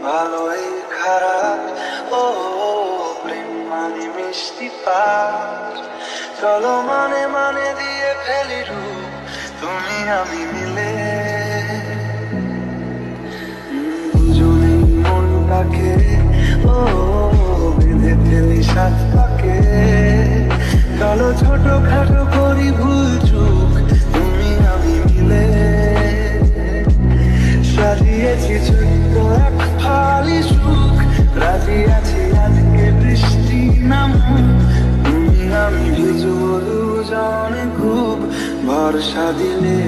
ভালোই খারাপ, ও প্রেম মানে মিষ্টি পার। চলো মানে মানে দিয়ে ফেলি রূপ, তুমি আমি মিলে। দুজনেই মনটাকে ও বেঁধে ফেলি সাত পাকে। চলো ছোট খাটো করি ভুল চুক, তুমি আমি মিলে। সাজিয়েছি ছোট্ট এক ফালি সুখ, রাজি আছি আজকে বৃষ্টি নামুক। তুমি আমি ভিজবো দুজনে খুব ভরসা দিলে।